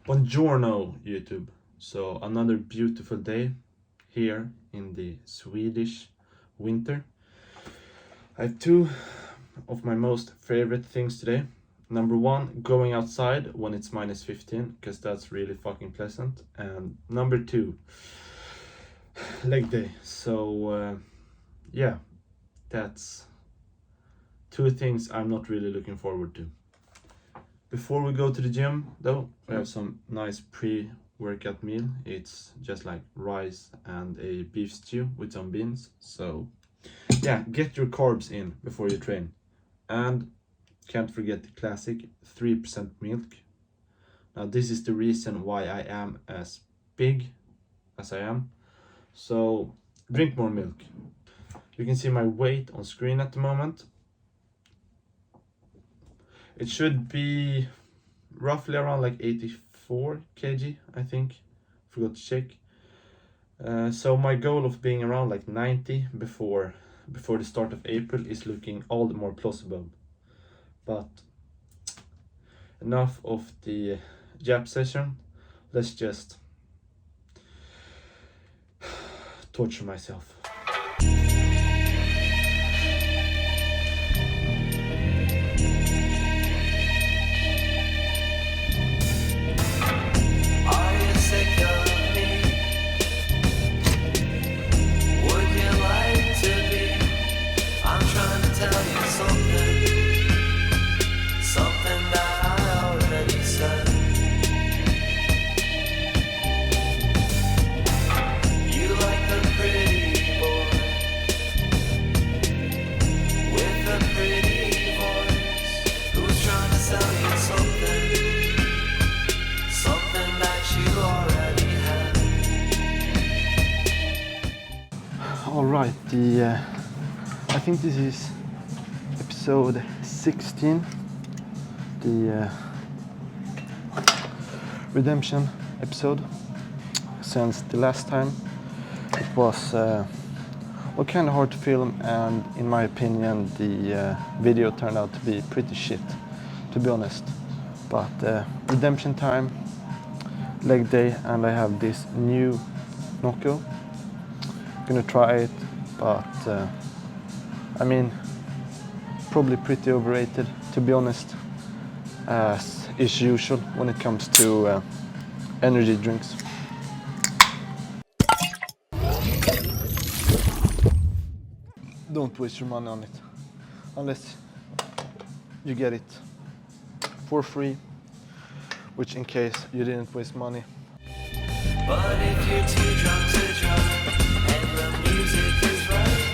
Buongiorno YouTube. So another beautiful day here in the Swedish winter. I have two of my most favorite things today. Number one, going outside when it's minus 15, because that's really fucking pleasant. And number two, leg day. So yeah, that's two things I'm not really looking forward to. Before we go to the gym, though, we have some nice pre-workout meal. It's just like rice and a beef stew with some beans. So yeah, get your carbs in before you train. And can't forget the classic 3% milk. Now this is the reason why I am as big as I am. So drink more milk. You can see my weight on screen at the moment. It should be roughly around like 84 kg, I think. Forgot to check. So my goal of being around like 90 before the start of April is looking all the more plausible. But enough of the jab session. Let's just torture myself. Alright, I think this is episode 16, the redemption episode. Since the last time it was kind of hard to film, and in my opinion the video turned out to be pretty shit, to be honest. But redemption time, leg day, and I have this new Nocco. Gonna try it, but I mean, probably pretty overrated, to be honest, as is usual when it comes to energy drinks. Don't waste your money on it unless you get it for free, which in case you didn't waste money. But if you're too drunk to drive and the music is right,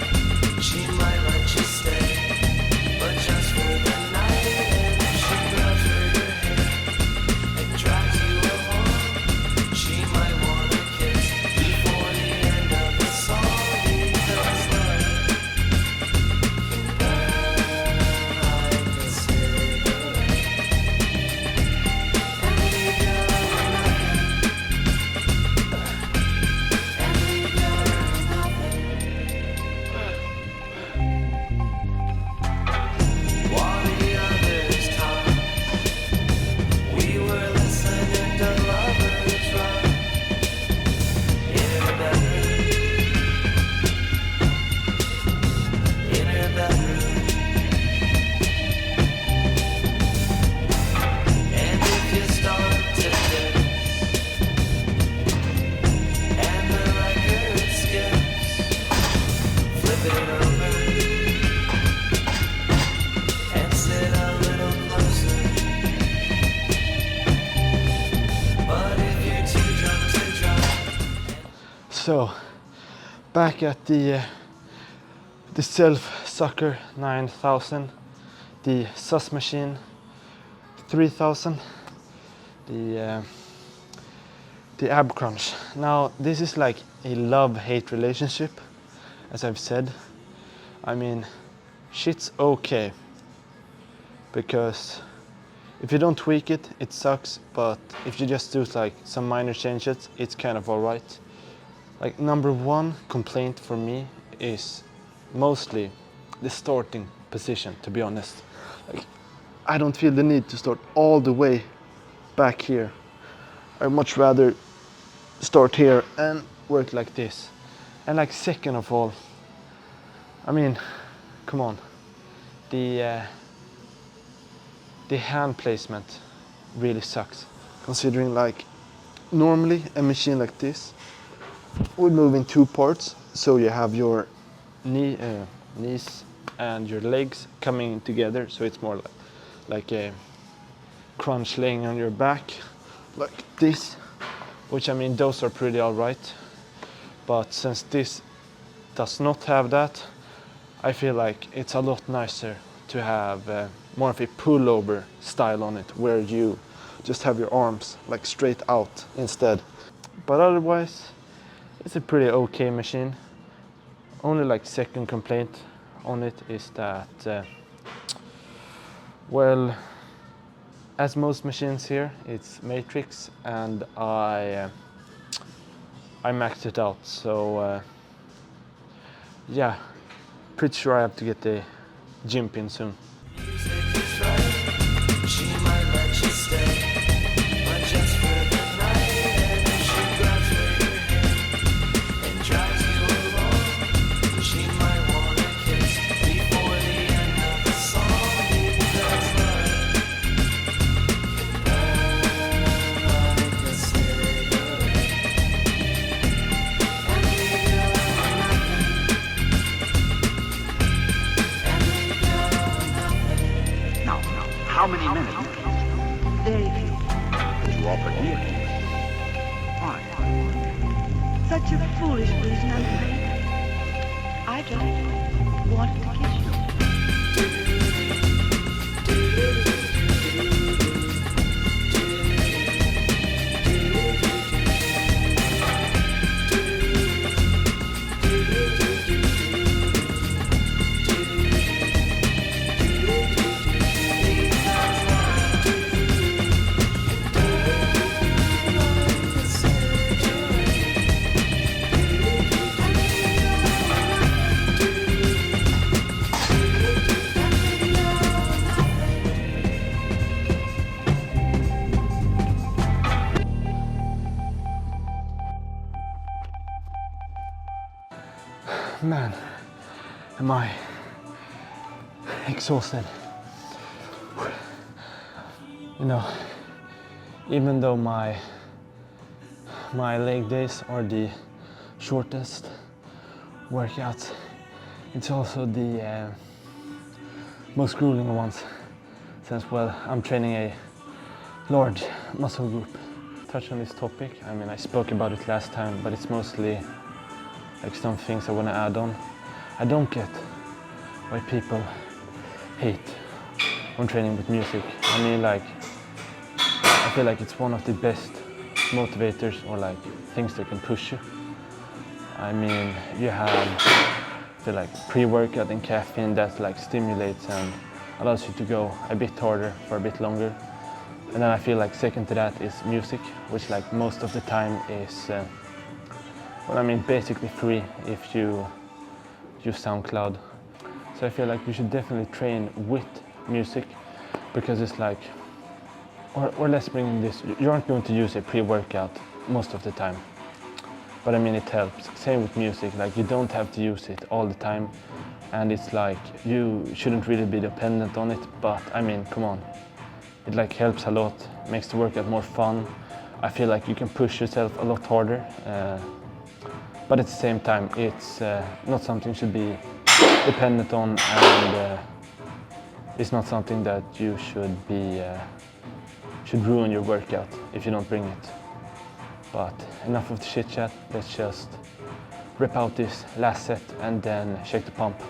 she might let you stay, but just for the night. And if she grabs her your hair and drives you home, she might want a kiss before the end of the song, because love can burn like a cigarette and leave you So, back at the Self Sucker 9000, the Sus Machine 3000, the Ab Crunch. Now, this is like a love-hate relationship, as I've said. I mean, shit's okay, because if you don't tweak it, it sucks, but if you just do like some minor changes, it's kind of alright. Like, number one complaint for me is mostly the starting position, to be honest. Like, I don't feel the need to start all the way back here. I much rather start here and work like this. And like second of all, I mean, come on, the hand placement really sucks. Considering like normally a machine like this would move in two parts, so you have your knees and your legs coming together, so it's more like a crunch laying on your back like this, which I mean those are pretty alright, but since this does not have that, I feel like it's a lot nicer to have more of a pullover style on it, where you just have your arms like straight out instead. But otherwise it's a pretty okay machine. Only like second complaint on it is that well, as most machines here, it's matrix, and I maxed it out, so yeah, pretty sure I have to get the gym pin soon. How many minutes? Very few. Drop a deal. Why? Such a foolish reason, I'm afraid. I just wanted to kiss you. Man, am I exhausted. You know, even though my leg days are the shortest workouts, it's also the most grueling ones, since, well, I'm training a large muscle group. Touch on this topic, I mean, I spoke about it last time, but it's mostly like some things I want to add on. I don't get why people hate when training with music. I mean, like, I feel like it's one of the best motivators, or like things that can push you. I mean, you have the like pre-workout and caffeine that like stimulates and allows you to go a bit harder for a bit longer. And then I feel like second to that is music, which like most of the time is well, I mean, basically free if you use SoundCloud. So I feel like you should definitely train with music, because it's like, or let's bring in this, you aren't going to use a pre-workout most of the time. But I mean, it helps. Same with music, like you don't have to use it all the time. And it's like, you shouldn't really be dependent on it, but I mean, come on. It like helps a lot, makes the workout more fun. I feel like you can push yourself a lot harder. But at the same time, it's not something you should be dependent on, and it's not something that you should ruin your workout if you don't bring it. But enough of the chit chat, let's just rip out this last set and then shake the pump.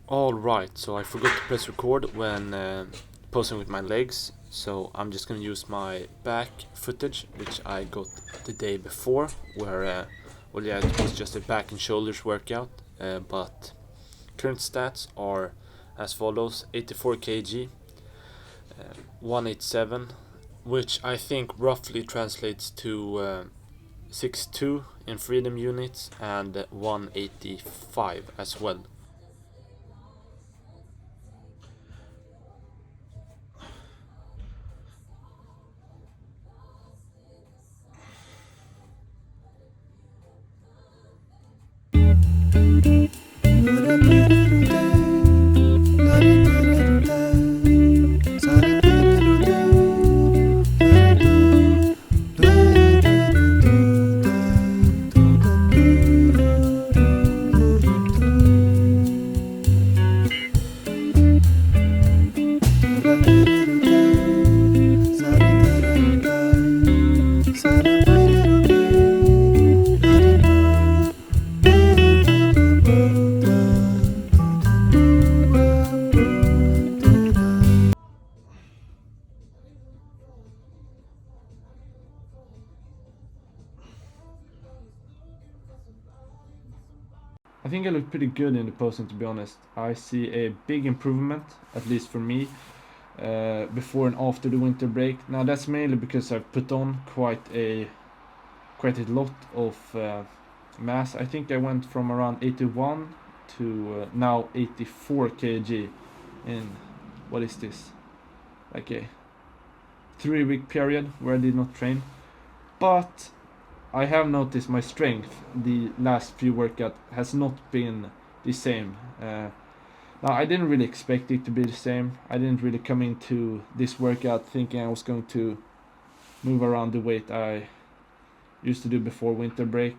Alright, so I forgot to press record when posing with my legs, so I'm just gonna use my back footage, which I got the day before, where, well, yeah, it was just a back and shoulders workout, but current stats are as follows: 84 kg, 187, which I think roughly translates to 6'2" in freedom units, and 185 as well. I think I look pretty good in the posing, to be honest. I see a big improvement, at least for me, before and after the winter break. Now that's mainly because I've put on quite a lot of mass. I think I went from around 81 to now 84 kg in, what is this, like a 3-week period where I did not train. But I have noticed my strength the last few workouts has not been the same. Now I didn't really expect it to be the same. I didn't really come into this workout thinking I was going to move around the weight I used to do before winter break,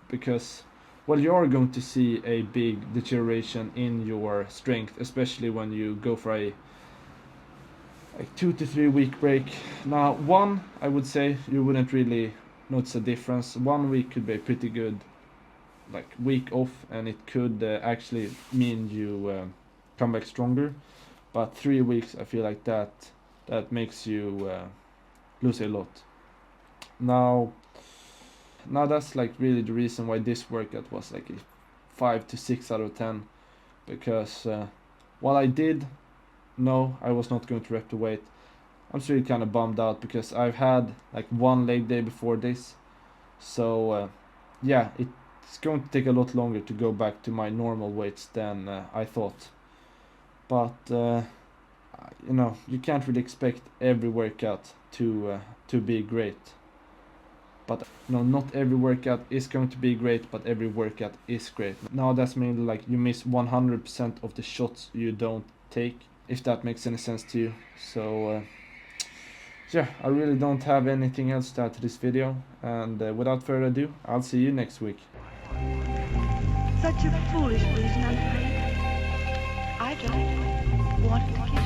because, well, you are going to see a big deterioration in your strength, especially when you go for a 2 to 3 week break. Now, one, I would say you wouldn't really notice a difference. 1 week could be a pretty good week off, and it could actually mean you come back stronger. But 3 weeks, I feel like that makes you lose a lot. Now that's really the reason why this workout was a 5 to 6 out of 10, because while I did know I was not going to rep the weight, I'm still kind of bummed out because I've had one leg day before this, so yeah, it's going to take a lot longer to go back to my normal weights than I thought. But you can't really expect every workout to be great. But not every workout is going to be great, but every workout is great. Now that's mainly you miss 100% of the shots you don't take, if that makes any sense to you. So yeah, I really don't have anything else to add to this video, and without further ado, I'll see you next week. Such a foolish reason, I'm afraid. I just wanted to kiss you.